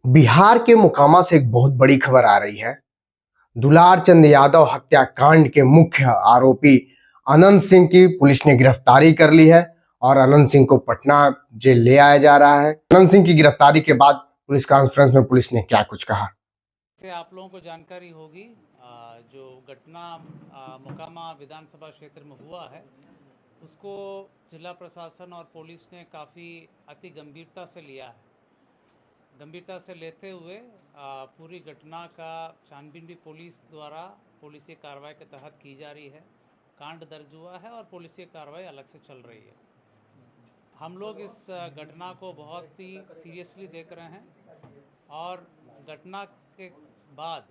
बिहार के मोकामा से एक बहुत बड़ी खबर आ रही है। दुलार चंद यादव हत्याकांड के मुख्य आरोपी अनंत सिंह की पुलिस ने गिरफ्तारी कर ली है और अनंत सिंह को पटना जेल ले आया जा रहा है। अनंत सिंह की गिरफ्तारी के बाद पुलिस कॉन्फ्रेंस में पुलिस ने क्या कुछ कहा, से आप लोगों को जानकारी होगी। जो घटना मोकामा विधानसभा क्षेत्र में हुआ है उसको जिला प्रशासन और पुलिस ने काफ़ी अति गंभीरता से लिया है। गंभीरता से लेते हुए पूरी घटना का छानबीन भी पुलिस द्वारा पुलिसी कार्रवाई के तहत की जा रही है। कांड दर्ज हुआ है और पुलिसी कार्रवाई अलग से चल रही है। हम लोग इस घटना को बहुत ही सीरियसली देख रहे हैं और घटना के बाद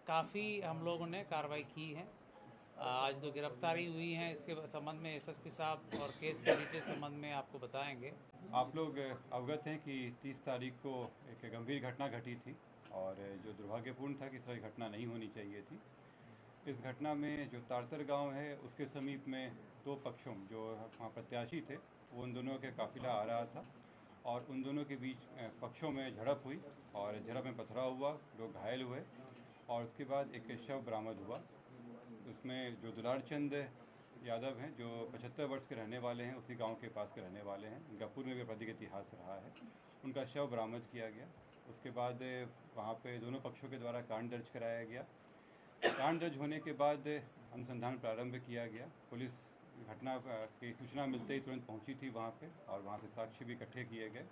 काफ़ी हम लोगों ने कार्रवाई की है। आज जो गिरफ्तारी हुई है इसके संबंध में एसएसपी साहब और केस के डिटेल संबंध में आपको बताएंगे। आप लोग अवगत हैं कि 30 तारीख को एक गंभीर घटना घटी थी और जो दुर्भाग्यपूर्ण था कि इस तरह घटना नहीं होनी चाहिए थी। इस घटना में जो तारतर गांव है उसके समीप में दो पक्षों जो वहाँ प्रत्याशी थे वो उन दोनों के काफिला आ रहा था और उन दोनों के बीच पक्षों में झड़प हुई और झड़प में पथराव हुआ, लोग घायल हुए और उसके बाद एक शव बरामद हुआ। उसमें जो दुलार चंद यादव हैं जो 75 वर्ष के रहने वाले हैं, उसी गांव के पास के रहने वाले हैं, उनका पूर्व में भी आपराधिक इतिहास रहा है, उनका शव बरामद किया गया। उसके बाद वहाँ पे दोनों पक्षों के द्वारा कांड दर्ज कराया गया। कांड दर्ज होने के बाद अनुसंधान प्रारंभ किया गया। पुलिस घटना की सूचना मिलते ही तुरंत पहुंची थी वहाँ पे और वहाँ से साक्ष्य भी इकट्ठे किए गए।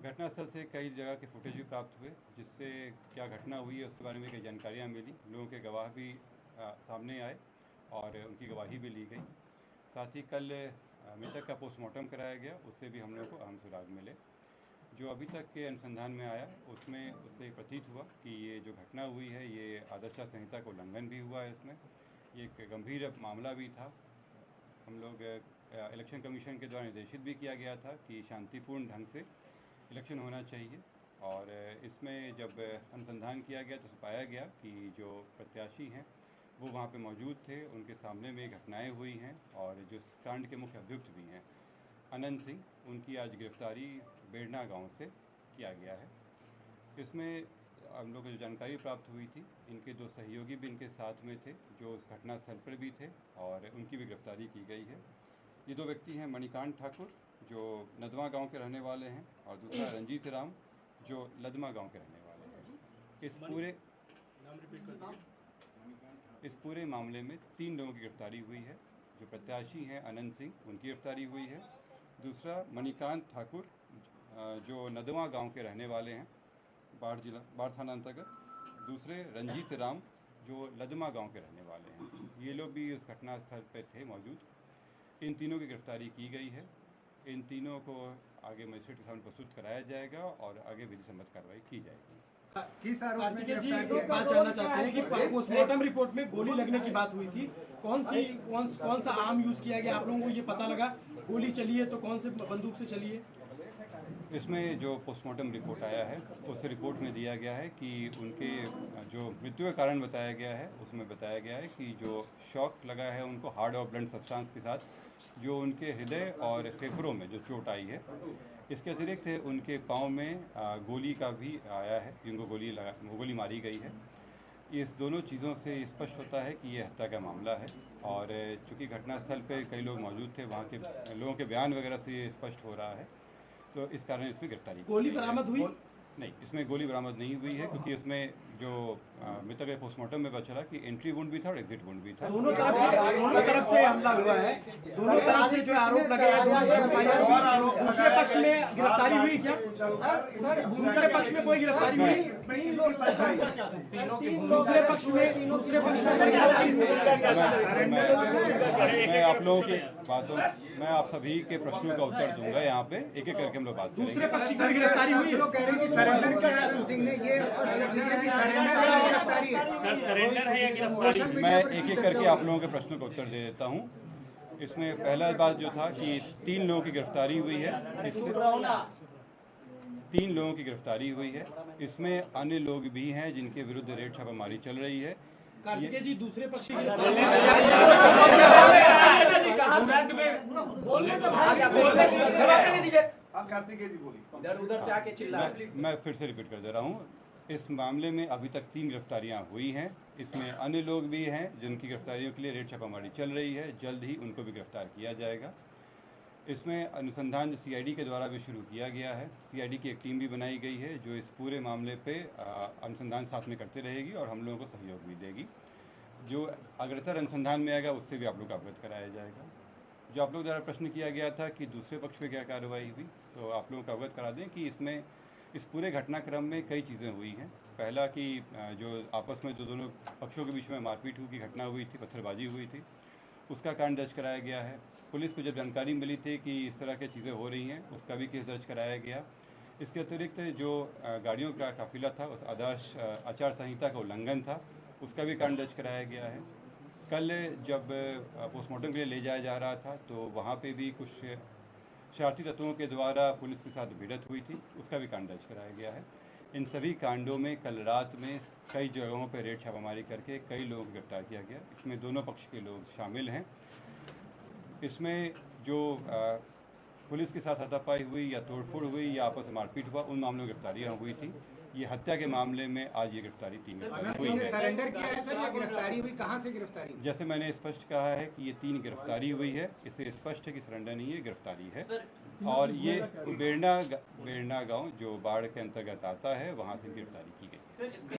घटनास्थल से कई जगह के फुटेज भी प्राप्त हुए जिससे क्या घटना हुई है उसके बारे में कई जानकारियाँ मिली। लोगों के गवाह भी सामने आए और उनकी गवाही भी ली गई। साथ ही कल मृतक का पोस्टमार्टम कराया गया, उससे भी हम लोगों को अहम सुराग मिले। जो अभी तक के अनुसंधान में आया उसमें उससे प्रतीत हुआ कि ये जो घटना हुई है ये आदर्श संहिता का उल्लंघन भी हुआ है। इसमें ये एक गंभीर मामला भी था। हम लोग इलेक्शन कमीशन के द्वारा निर्देशित भी किया गया था कि शांतिपूर्ण ढंग से इलेक्शन होना चाहिए और इसमें जब अनुसंधान किया गया तो पाया गया कि जो प्रत्याशी हैं वो वहाँ पे मौजूद थे, उनके सामने में घटनाएं हुई हैं और जो कांड के मुख्य अभियुक्त भी हैं अनंत सिंह, उनकी आज गिरफ्तारी बेड़ना गांव से किया गया है। इसमें हम लोग को जो जानकारी प्राप्त हुई थी, इनके दो सहयोगी भी इनके साथ में थे जो उस घटनास्थल पर भी थे और उनकी भी गिरफ्तारी की गई है। ये दो व्यक्ति हैं मणिकांत ठाकुर जो नदवा गांव के रहने वाले हैं और दूसरा रंजीत राम जो लदमा गांव के रहने वाले हैं। इस पूरे मामले में 3 लोगों की गिरफ्तारी हुई है। जो प्रत्याशी हैं अनंत सिंह, उनकी गिरफ्तारी हुई है। दूसरा मणिकांत ठाकुर जो नदवा गांव के रहने वाले हैं, बाढ़ थाना अंतर्गत। दूसरे रंजीत राम जो लदमा गांव के रहने वाले हैं। ये लोग भी उस घटनास्थल पर थे मौजूद। इन तीनों की गिरफ्तारी की गई है। इन तीनों को आगे मजिस्ट्रेट के सामने प्रस्तुत कराया जाएगा और आगे विधि सम्मत कार्रवाई की जाएगी। कार्तिकेय जी बात जानना चाहते हैं कि पोस्टमार्टम रिपोर्ट में गोली लगने की बात हुई थी, कौन सा आर्म यूज किया गया? आप लोगों को ये पता लगा गोली चली है तो कौन से बंदूक से चली है? इसमें जो पोस्टमार्टम रिपोर्ट आया है उस रिपोर्ट में दिया गया है कि उनके जो मृत्यु का कारण बताया गया है उसमें बताया गया है कि जो शॉक लगा है उनको हार्ड और ब्लंट सब्सटेंस के साथ, जो उनके हृदय और फेफड़ों में जो चोट आई है। इसके अतिरिक्त उनके पाँव में गोली का भी आया है, जिनको गोली मारी गई है। इस दोनों चीज़ों से स्पष्ट होता है कि ये हत्या का मामला है और चूँकि घटनास्थल पे कई लोग मौजूद थे, वहाँ के लोगों के बयान वगैरह से ये स्पष्ट हो रहा है, तो इस कारण इसमें गिरफ्तारी। गोली बरामद हुई? नहीं, इसमें गोली बरामद नहीं हुई है क्योंकि इसमें जो मृतक के पोस्टमार्टम में बचा कि एंट्री वुंड भी था और एग्जिट वुंड भी था। दोनों तरफ से हमला हुआ है, दोनों तरफ से जो आरोप लगे हैं। दूसरे पक्ष में गिरफ्तारी हुई क्या? दूसरे पक्ष में कोई गिरफ्तारी हुई? दूसरे पक्ष में मैं आप लोगों की बातों, मैं आप सभी के प्रश्नों का उत्तर दूंगा। यहाँ पे एक एक करके हम लोग बात करेंगे। दूसरे पक्ष की गिरफ्तारी हुई? लोग कह रहे हैं कि सरेंडर किया है अनंत सिंह ने, ये स्पष्ट कर दीजिए कि सरेंडर है या गिरफ्तारी है? सर सरेंडर है या गिरफ्तारी? मैं एक एक करके आप लोगों के प्रश्नों का उत्तर दे देता हूँ। इसमें पहला बात जो था कि 3 लोगों की गिरफ्तारी हुई है। इससे 3 लोगों की गिरफ्तारी हुई है। इसमें अन्य लोग भी हैं जिनके विरुद्ध रेड छापामारी चल रही है। कार्तिकेय जी दूसरे पक्ष की कार्तिकेय जी बोली। इधर उधर से आके चिल्ला मैं फिर से रिपीट कर दे रहा हूँ। इस मामले में अभी तक 3 गिरफ्तारियां हुई हैं। इसमें अन्य लोग भी हैं जिनकी गिरफ्तारियों के लिए रेड छापामारी चल रही है। जल्द ही उनको भी गिरफ्तार किया जाएगा। इसमें अनुसंधान जो सीआईडी के द्वारा भी शुरू किया गया है। सीआईडी की एक टीम भी बनाई गई है जो इस पूरे मामले पे अनुसंधान साथ में करती रहेगी और हम लोगों को सहयोग भी देगी। जो अग्रतर अनुसंधान में आएगा उससे भी आप लोग को अवगत कराया जाएगा। जो आप लोग द्वारा प्रश्न किया गया था कि दूसरे पक्ष पे क्या कार्रवाई हुई, तो आप लोगों को अवगत करा दें कि इसमें इस पूरे घटनाक्रम में कई चीज़ें हुई हैं। पहला कि जो आपस में जो दोनों पक्षों के बीच में मारपीट की घटना हुई थी, पत्थरबाजी हुई थी, उसका कांड दर्ज कराया गया है। पुलिस को जब जानकारी मिली थी कि इस तरह की चीज़ें हो रही हैं, उसका भी केस दर्ज कराया गया। इसके अतिरिक्त जो गाड़ियों का काफिला था, उस आदर्श आचार संहिता का उल्लंघन था, उसका भी कांड दर्ज कराया गया है। कल जब पोस्टमार्टम के लिए ले जाया जा रहा था तो वहाँ पे भी कुछ शरारती तत्वों के द्वारा पुलिस के साथ भिड़ंत हुई थी, उसका भी कांड दर्ज कराया गया है। इन सभी कांडों में कल रात में कई जगहों पर रेड छापामारी करके कई लोगों को गिरफ्तार किया गया। इसमें दोनों पक्ष के लोग शामिल हैं। इसमें जो पुलिस के साथ हाथापाई हुई या तोड़फोड़ हुई या आपस में मारपीट हुआ, उन मामलों में गिरफ्तारियाँ हुई थी। ये हत्या के मामले में आज ये गिरफ्तारी 3 अनंत हुई सिंह ने है। सरेंडर किया है सर, या गिरफ्तारी हुई? कहाँ से गिरफ्तारी हुई? जैसे मैंने स्पष्ट कहा है कि ये 3 गिरफ्तारी हुई है। इससे स्पष्ट है कि सरेंडर नहीं है, गिरफ्तारी है। और ये बेरना गांव जो बाढ़ के अंतर्गत आता है, वहाँ से गिरफ्तारी की गई।